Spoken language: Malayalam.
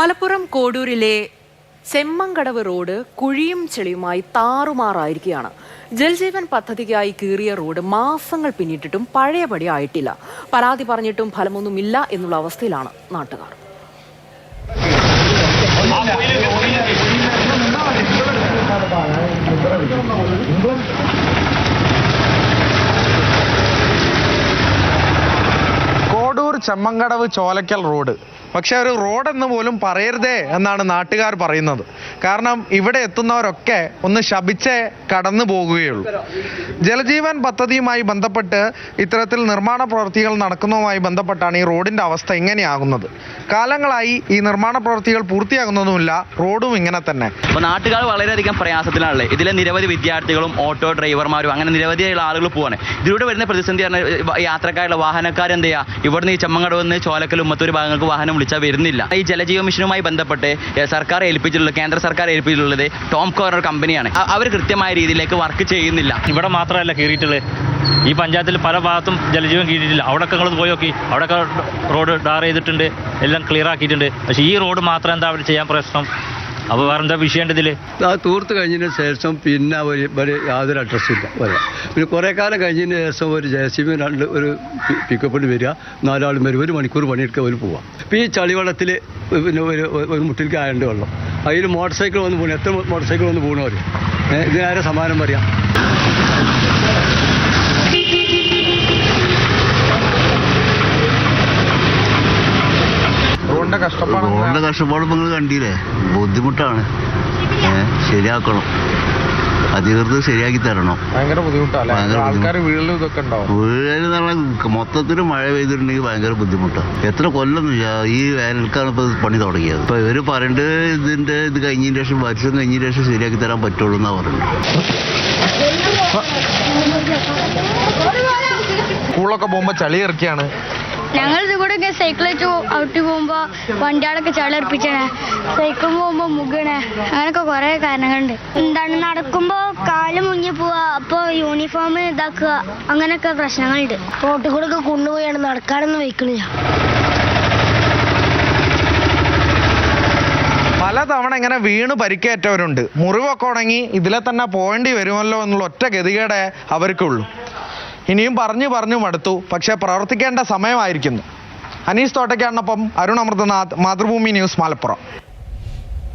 മലപ്പുറം കോഡൂരിലെ ചെമ്മങ്കടവ് റോഡ് കുഴിയും ചെളിയുമായി താറുമാറായിരിക്കുകയാണ്. ജൽജീവൻ പദ്ധതിക്കായി കീറിയ റോഡ് മാസങ്ങൾ പിന്നിട്ടിട്ടും പഴയപടി ആയിട്ടില്ല. പരാതി പറഞ്ഞിട്ടും ഫലമൊന്നുമില്ല എന്നുള്ള അവസ്ഥയിലാണ് നാട്ടുകാർ. കോഡൂർ ചെമ്മങ്കടവ് ചോലക്കൽ റോഡ്, പക്ഷെ ഒരു റോഡെന്ന് പോലും പറയരുതേ എന്നാണ് നാട്ടുകാർ പറയുന്നത്. കാരണം ഇവിടെ എത്തുന്നവരൊക്കെ ഒന്ന് ശപിച്ചേ കടന്നു പോകുകയുള്ളൂ. ജലജീവൻ പദ്ധതിയുമായി ബന്ധപ്പെട്ട് ഇത്തരത്തിൽ നിർമ്മാണ പ്രവൃത്തികൾ നടക്കുന്നതുമായി ബന്ധപ്പെട്ടാണ് ഈ റോഡിന്റെ അവസ്ഥ ഇങ്ങനെയാകുന്നത്. കാലങ്ങളായി ഈ നിർമ്മാണ പ്രവൃത്തികൾ പൂർത്തിയാകുന്നതുമില്ല, റോഡും ഇങ്ങനെ തന്നെ. അപ്പോൾ നാട്ടുകാർ വളരെയധികം പ്രയാസത്തിലാണല്ലേ. ഇതിലെ നിരവധി വിദ്യാർത്ഥികളും ഓട്ടോ ഡ്രൈവർമാരും അങ്ങനെ നിരവധിയായുള്ള ആളുകൾ പോവാണ്. ഇതിലൂടെ വരുന്ന പ്രതിസന്ധിയാണ് യാത്രക്കാരുടെ വാഹനക്കാരെന്ത് ചെയ്യുക, ഇവിടുന്ന് ഈ ചെമ്മങ്കടവ് നിന്ന് ചോലക്കൽ ഉമ്മത്തൂർ ഭാഗങ്ങൾക്ക് വാഹനം വിളിച്ചാൽ വരുന്നില്ല. ഈ ജലജീവൻ മിഷനുമായി ബന്ധപ്പെട്ട് സർക്കാർ ഏൽപ്പിച്ചിട്ടുള്ളത്, കേന്ദ്ര സർക്കാർ ഏൽപ്പിച്ചിട്ടുള്ളത് ടോം കോർണർ കമ്പനിയാണ്. അവർ കൃത്യമായ രീതിയിലേക്ക് വർക്ക് ചെയ്യുന്നില്ല. ഇവിടെ മാത്രമല്ല കീറിയിട്ടുള്ളത്, ഈ പഞ്ചായത്തിൽ പല ഭാഗത്തും ജലജീവൻ കീറിയിട്ടില്ല. അവിടെയൊക്കെ നിങ്ങൾ പോയി നോക്കി, അവിടെയൊക്കെ റോഡ് ടാർ ചെയ്തിട്ടുണ്ട്, എല്ലാം ക്ലിയർ ആക്കിയിട്ടുണ്ട്. പക്ഷേ ഈ റോഡ് മാത്രം എന്താ അവർ ചെയ്യാൻ പ്രശ്നം? അപ്പോൾ വേറെ എന്താ വിഷയമുണ്ട് ഇതിൽ? തൂർത്ത് കഴിഞ്ഞതിന് ശേഷം പിന്നെ ഒരു യാതൊരു അഡ്രസ്സും ഇല്ല വരാം. പിന്നെ കുറേ കാലം കഴിഞ്ഞതിന് ശേഷം ഒരു JCB ഒരു പിക്കപ്പിൽ വരിക, 4 ആളും വരും, 1 മണിക്കൂർ പണിയെടുക്കുക, അവർ പോവാം. ഇപ്പം ഈ ചളിവെള്ളത്തിൽ പിന്നെ ഒരു മുട്ടിലേക്ക് ആയതുകൊണ്ട് വെള്ളം, അതിൽ മോട്ടോർ സൈക്കിൾ വന്ന് പോകണം, എത്ര മോട്ടോർ സൈക്കിൾ വന്ന് പോകണവർ, ഇതിനാരെ സമാനം പറയാം. റോഡിന്റെ കഷ്ടപ്പാട് നിങ്ങൾ കണ്ടില്ലേ, ബുദ്ധിമുട്ടാണ്. ശരിയാക്കണം, അധികൃതർ ശരിയാക്കി തരണം. ഭയങ്കര ബുദ്ധിമുട്ടാണ്. വീഴൽ മൊത്തത്തിൽ മഴ പെയ്തിട്ടുണ്ടെങ്കിൽ ഭയങ്കര ബുദ്ധിമുട്ടാണ്. എത്ര കൊല്ലൊന്നുമില്ല, ഈ വേനൽക്കാണ് ഇപ്പൊ പണി തുടങ്ങിയത്. ഇപ്പൊ ഇവര് പറയേണ്ടത് ഇത് കഴിഞ്ഞതിന് ശേഷം, വർഷം കഴിഞ്ഞതിന് ശേഷം ശരിയാക്കി തരാൻ പറ്റുള്ളൂ എന്നാ പറയുന്നത്. സ്കൂളൊക്കെ പോകുമ്പോ ചളി ഇറക്കിയാണ്. ഞങ്ങൾ ഇതുകൂടെ സൈക്കിളായിട്ട് ഔട്ടി പോകുമ്പോ വണ്ടികളൊക്കെ ചളിർപ്പിച്ചണേ, സൈക്കിൾ പോകുമ്പോ മുകണേ, അങ്ങനൊക്കെ കുറെ കാരണങ്ങളുണ്ട്. എന്താണ് നടക്കുമ്പോ കാല് മുങ്ങി പോവാ, അപ്പൊ യൂണിഫോം ഇതാക്കുക, അങ്ങനെയൊക്കെ പ്രശ്നങ്ങളുണ്ട്. റോട്ടിൽ കൂടെ ഒക്കെ കൊണ്ടുപോയാണ്, നടക്കാനൊന്നും വയ്ക്കണില്ല. പലതവണ ഇങ്ങനെ വീണ് പരിക്കേറ്റവരുണ്ട്. മുറിവൊക്കെ ഉണങ്ങി ഇതിലെ തന്നെ പോകേണ്ടി വരുമല്ലോ എന്നുള്ള ഒറ്റ ഗതികേടെ അവർക്കുള്ളൂ. ഇനിയും പറഞ്ഞു മടുത്തു, പക്ഷെ പ്രവർത്തിക്കേണ്ട സമയമായിരിക്കുന്നു. അനീസ് തോട്ടയ്ക്കാടിനൊപ്പം അരുൺ അമൃതനാഥ്, മാതൃഭൂമി ന്യൂസ്, മലപ്പുറം.